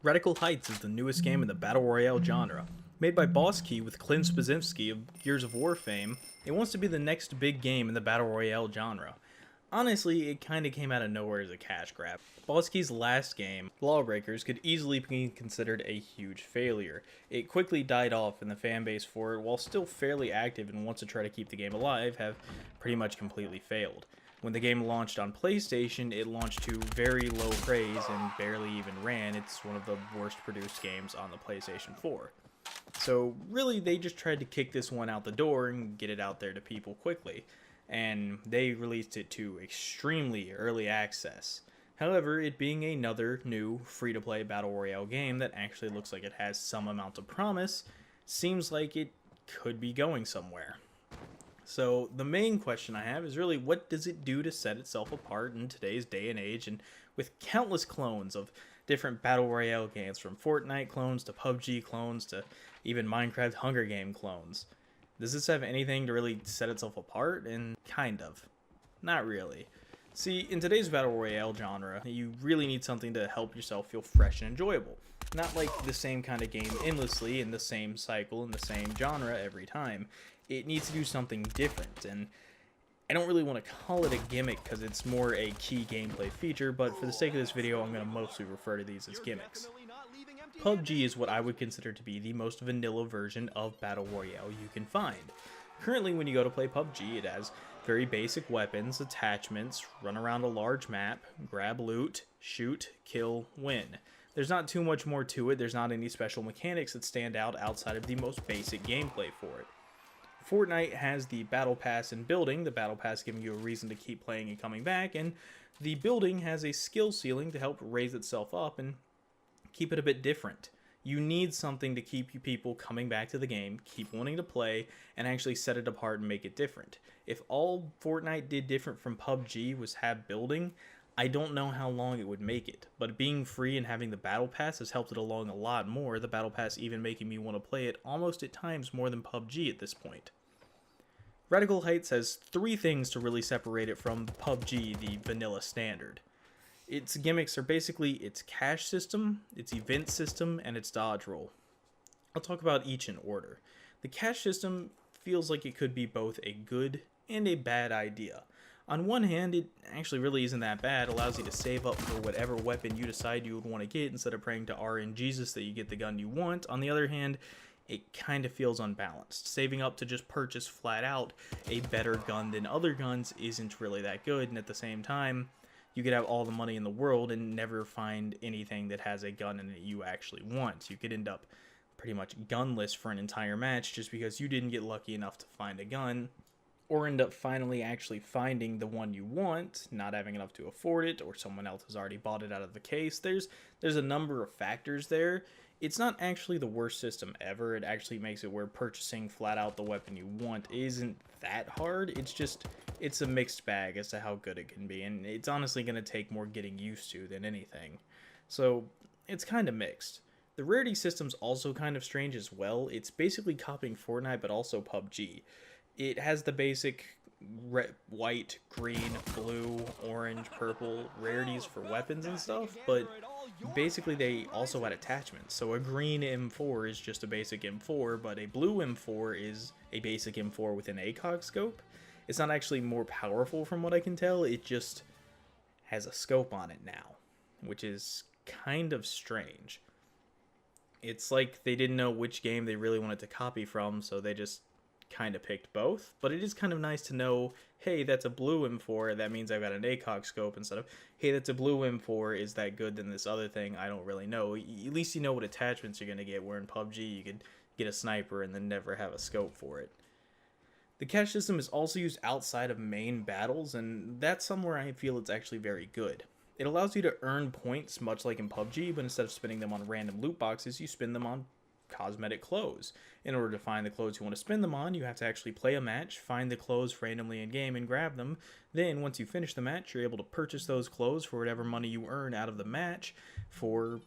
Radical Heights is the newest game in the Battle Royale genre. Made by Boss Key with Clint Spazinski of Gears of War fame, it wants to be the next big game in the Battle Royale genre. Honestly, it kinda came out of nowhere as a cash grab. Boss Key's last game, Lawbreakers, could easily be considered a huge failure. It quickly died off, and the fanbase for it, while still fairly active and wants to try to keep the game alive, have pretty much completely failed. When the game launched on PlayStation, it launched to very low praise and barely even ran. It's one of the worst produced games on the PlayStation 4. So really, they just tried to kick this one out the door and get it out there to people quickly. And they released it to extremely early access. However, it being another new free-to-play Battle Royale game that actually looks like it has some amount of promise, seems like it could be going somewhere. So the main question I have is really, what does it do to set itself apart in today's day and age, and with countless clones of different Battle Royale games, from Fortnite clones to PUBG clones to even Minecraft Hunger Game clones? Does this have anything to really set itself apart? And kind of. Not really. See, in today's Battle Royale genre, you really need something to help yourself feel fresh and enjoyable. Not like the same kind of game endlessly in the same cycle in the same genre every time. It needs to do something different, and I don't really want to call it a gimmick because it's more a key gameplay feature, but for the sake of this video, I'm going to mostly refer to these as gimmicks. PUBG is what I would consider to be the most vanilla version of Battle Royale you can find. Currently, when you go to play PUBG, it has very basic weapons, attachments, run around a large map, grab loot, shoot, kill, win. There's not too much more to it. There's not any special mechanics that stand out outside of the most basic gameplay for it. Fortnite has the Battle Pass and building, the Battle Pass giving you a reason to keep playing and coming back, and the building has a skill ceiling to help raise itself up and keep it a bit different. You need something to keep you people coming back to the game, keep wanting to play, and actually set it apart and make it different. If all Fortnite did different from PUBG was have building, I don't know how long it would make it. But being free and having the Battle Pass has helped it along a lot more, the Battle Pass even making me want to play it almost at times more than PUBG at this point. Radical Heights has three things to really separate it from PUBG, the vanilla standard. Its gimmicks are basically its cash system, its event system, and its dodge roll. I'll talk about each in order. The cash system feels like it could be both a good and a bad idea. On one hand, it actually really isn't that bad. It allows you to save up for whatever weapon you decide you would want to get instead of praying to RNGesus that you get the gun you want. On the other hand, it kind of feels unbalanced. Saving up to just purchase flat out a better gun than other guns isn't really that good, and at the same time, you could have all the money in the world and never find anything that has a gun in it you actually want. You could end up pretty much gunless for an entire match just because you didn't get lucky enough to find a gun, or end up finally actually finding the one you want, not having enough to afford it, or someone else has already bought it out of the case. There's a number of factors there. It's not actually the worst system ever. It actually makes it where purchasing flat out the weapon you want isn't that hard. It's a mixed bag as to how good it can be, and it's honestly going to take more getting used to than anything. So it's kind of mixed. The rarity system's also kind of strange as well. It's basically copying Fortnite but also PUBG. It has the basic red, white, green, blue, orange, purple rarities for weapons and stuff, but basically they also add attachments. So a green M4 is just a basic M4, but a blue M4 is a basic M4 with an ACOG scope. It's not actually more powerful from what I can tell, it just has a scope on it now, which is kind of strange. It's like they didn't know which game they really wanted to copy from, so they just kind of picked both. But it is kind of nice to know, hey, that's a blue M4, that means I've got an ACOG scope, instead of, hey, that's a blue M4, is that good than this other thing? I don't really know. At least you know what attachments you're going to get, where in PUBG you could get a sniper and then never have a scope for it. The cash system is also used outside of main battles, and that's somewhere I feel it's actually very good. It allows you to earn points much like in PUBG, but instead of spending them on random loot boxes, you spend them on cosmetic clothes. In order to find the clothes you want to spend them on, you have to actually play a match, find the clothes randomly in game, and grab them. Then, once you finish the match, you're able to purchase those clothes for whatever money you earn out of the match for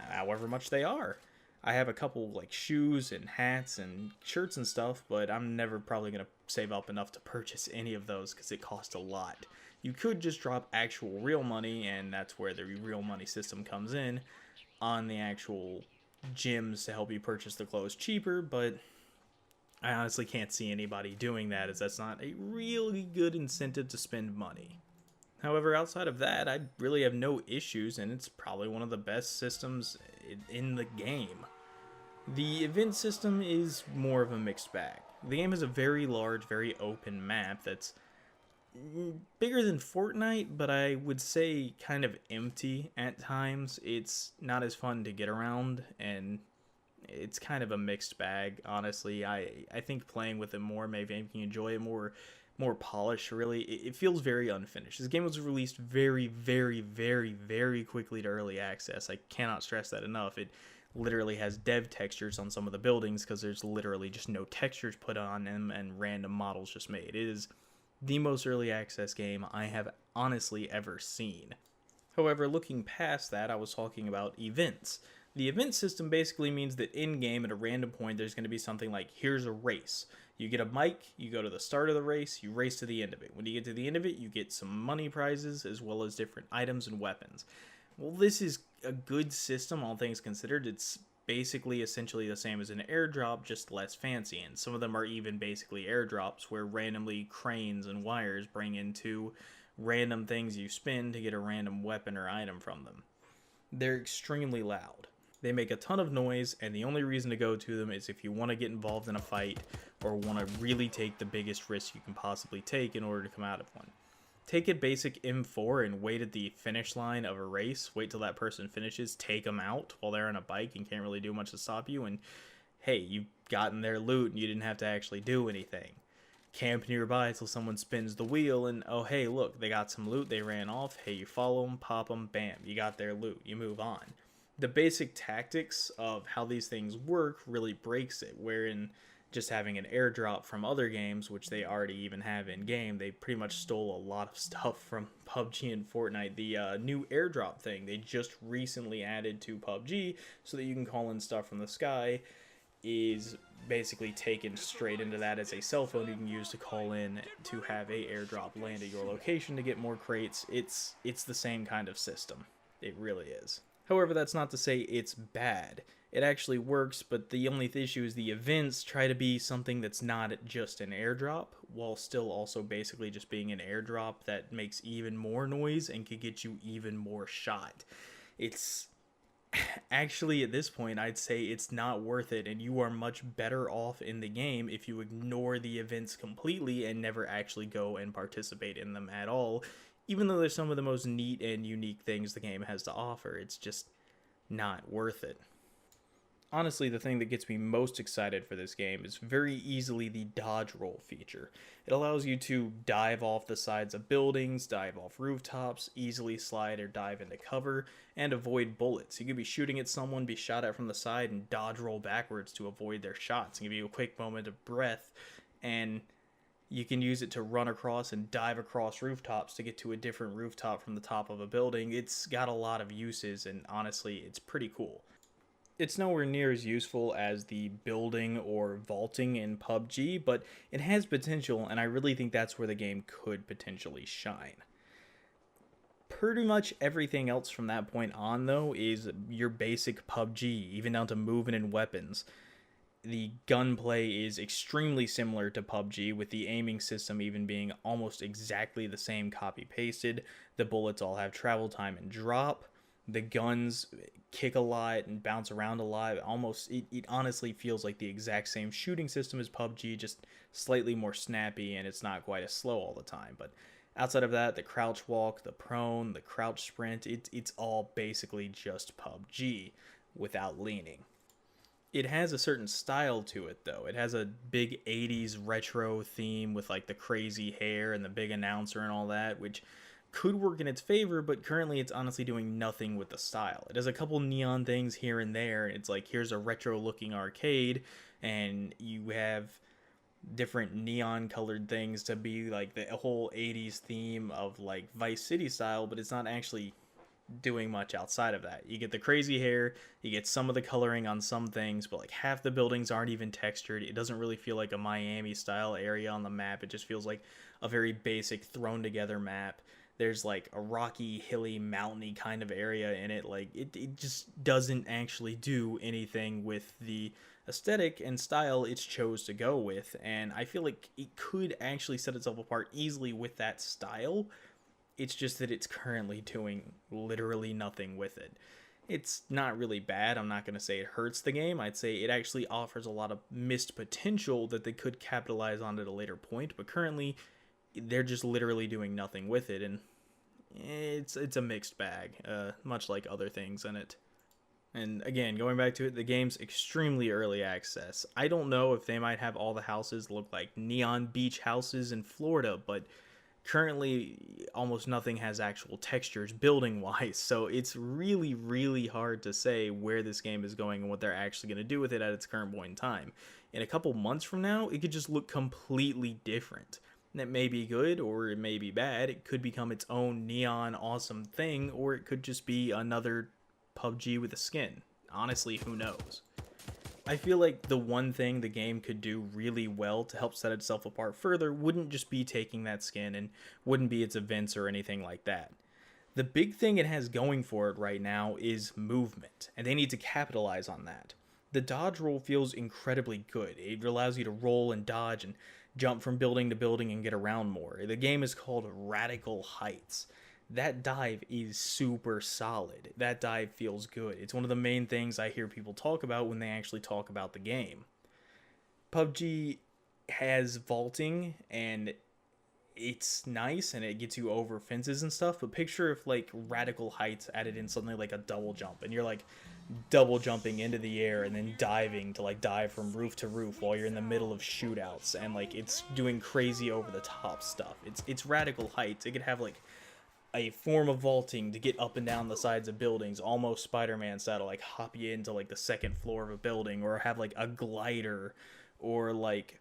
however much they are. I have a couple like shoes and hats and shirts and stuff, but I'm never probably going to save up enough to purchase any of those because it costs a lot. You could just drop actual real money, and that's where the real money system comes in on the actual gyms to help you purchase the clothes cheaper, but I honestly can't see anybody doing that, as that's not a really good incentive to spend money. However, outside of that, I really have no issues, and it's probably one of the best systems in the game. The event system is more of a mixed bag. The game has a very large, very open map that's bigger than Fortnite, but I would say kind of empty at times. It's not as fun to get around, and it's kind of a mixed bag, honestly. I think playing with it more may make you enjoy it more polished, really. It feels very unfinished. This game was released very, very, very, very quickly to early access. I cannot stress that enough. It literally has dev textures on some of the buildings because there's literally just no textures put on them and random models just made. It is the most early access game I have honestly ever seen. However, looking past that, I was talking about events. The event system basically means that in-game at a random point there's going to be something like, here's a race. You get a mic, you go to the start of the race, you race to the end of it. When you get to the end of it, you get some money prizes as well as different items and weapons. Well, this is a good system, all things considered. It's basically essentially the same as an airdrop, just less fancy, and some of them are even basically airdrops where randomly cranes and wires bring into random things you spin to get a random weapon or item from them. They're extremely loud. They make a ton of noise, and the only reason to go to them is if you want to get involved in a fight or want to really take the biggest risk you can possibly take in order to come out of one. Take a basic M4 and wait at the finish line of a race. Wait till that person finishes, take them out while they're on a bike and can't really do much to stop you. And hey, you've gotten their loot and you didn't have to actually do anything. Camp nearby till someone spins the wheel and oh hey, look, they got some loot, they ran off. Hey, you follow them, pop them, bam, you got their loot, you move on. The basic tactics of how these things work really breaks it, wherein just having an airdrop from other games, which they already even have in game, they pretty much stole a lot of stuff from PUBG and Fortnite. The new airdrop thing they just recently added to PUBG so that you can call in stuff from the sky is basically taken straight into that as a cell phone you can use to call in to have a airdrop land at your location to get more crates. It's the same kind of system. It really is. However, that's not to say it's bad. It actually works, but the only issue is the events try to be something that's not just an airdrop, while still also basically just being an airdrop that makes even more noise and could get you even more shot. It's actually, at this point, I'd say it's not worth it, and you are much better off in the game if you ignore the events completely and never actually go and participate in them at all, even though they're some of the most neat and unique things the game has to offer. It's just not worth it. Honestly, the thing that gets me most excited for this game is very easily the dodge roll feature. It allows you to dive off the sides of buildings, dive off rooftops, easily slide or dive into cover, and avoid bullets. You could be shooting at someone, be shot at from the side, and dodge roll backwards to avoid their shots and give you a quick moment of breath, and you can use it to run across and dive across rooftops to get to a different rooftop from the top of a building. It's got a lot of uses, and honestly, it's pretty cool. It's nowhere near as useful as the building or vaulting in PUBG, but it has potential, and I really think that's where the game could potentially shine. Pretty much everything else from that point on, though, is your basic PUBG, even down to movement and weapons. The gunplay is extremely similar to PUBG, with the aiming system even being almost exactly the same copy-pasted. The bullets all have travel time and drop. The guns kick a lot and bounce around a lot. It honestly feels like the exact same shooting system as PUBG, just slightly more snappy, and it's not quite as slow all the time. But outside of that, the crouch walk, the prone, the crouch sprint, it's all basically just PUBG without leaning. It has a certain style to it, though. It has a big 80s retro theme with like the crazy hair and the big announcer and all that, which could work in its favor, but currently it's honestly doing nothing with the style. It has a couple neon things here and there. It's like, here's a retro looking arcade, and you have different neon colored things to be like the whole 80s theme of like Vice City style, but it's not actually doing much outside of that. You get the crazy hair, you get some of the coloring on some things, but like half the buildings aren't even textured. It doesn't really feel like a Miami style area on the map. It just feels like a very basic thrown together map. There's like a rocky, hilly, mountainy kind of area in it. Like it just doesn't actually do anything with the aesthetic and style it's chose to go with, and I feel like it could actually set itself apart easily with that style. It's just that it's currently doing literally nothing with it. It's not really bad. I'm not going to say it hurts the game. I'd say it actually offers a lot of missed potential that they could capitalize on at a later point, but currently they're just literally doing nothing with it, and it's a mixed bag, much like other things in it. And again, going back to it, the game's extremely early access. I don't know if they might have all the houses look like neon beach houses in Florida, but currently almost nothing has actual textures building wise, so it's really hard to say where this game is going and what they're actually going to do with it at its current point in time. In a couple months from now, it could just look completely different. That may be good or it may be bad. It could become its own neon awesome thing, or it could just be another PUBG with a skin. Honestly, who knows? I feel like the one thing the game could do really well to help set itself apart further wouldn't just be taking that skin, and wouldn't be its events or anything like that. The big thing it has going for it right now is movement, and they need to capitalize on that. The dodge roll feels incredibly good. It allows you to roll and dodge and jump from building to building and get around more. The game is called Radical Heights. That dive is super solid. That dive feels good. It's one of the main things I hear people talk about when they actually talk about the game. PUBG has vaulting, and it's nice, and it gets you over fences and stuff, but picture if like Radical Heights added in something like a double jump, and you're like double jumping into the air and then diving to like dive from roof to roof while you're in the middle of shootouts, and like it's doing crazy over the top stuff. It's Radical Heights. It could have like a form of vaulting to get up and down the sides of buildings, almost Spider-Man style, to like hop you into like the second floor of a building, or have like a glider, or like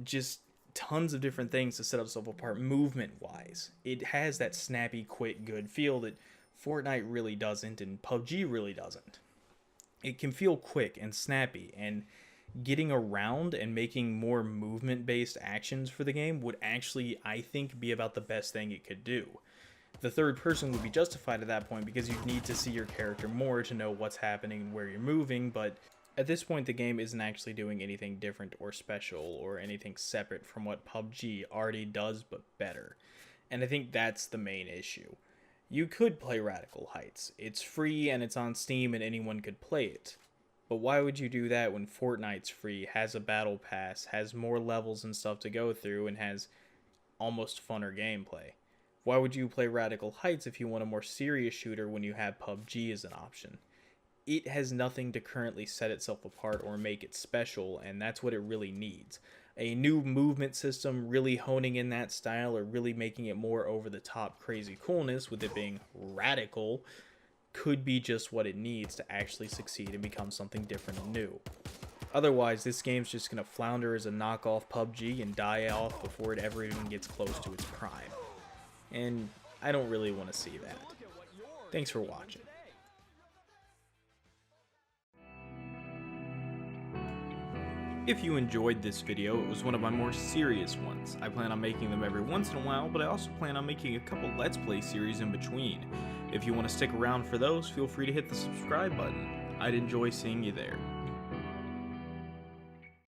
just tons of different things to set itself apart movement wise. It has that snappy, quick, good feel that Fortnite really doesn't, and PUBG really doesn't. It can feel quick and snappy, and getting around and making more movement based actions for the game would actually, I think, be about the best thing it could do. The third person would be justified at that point because you need to see your character more to know what's happening and where you're moving, but at this point the game isn't actually doing anything different or special or anything separate from what PUBG already does, but better. And I think that's the main issue. You could play Radical Heights. It's free and it's on Steam and anyone could play it. But why would you do that when Fortnite's free, has a battle pass, has more levels and stuff to go through, and has almost funner gameplay? Why would you play Radical Heights if you want a more serious shooter when you have PUBG as an option? It has nothing to currently set itself apart or make it special, and that's what it really needs. A new movement system really honing in that style, or really making it more over the top crazy coolness with it being radical, could be just what it needs to actually succeed and become something different and new. Otherwise, this game's just going to flounder as a knockoff PUBG and die off before it ever even gets close to its prime. And I don't really want to see that. Thanks for watching. If you enjoyed this video, it was one of my more serious ones. I plan on making them every once in a while, but I also plan on making a couple Let's Play series in between. If you want to stick around for those, feel free to hit the subscribe button. I'd enjoy seeing you there.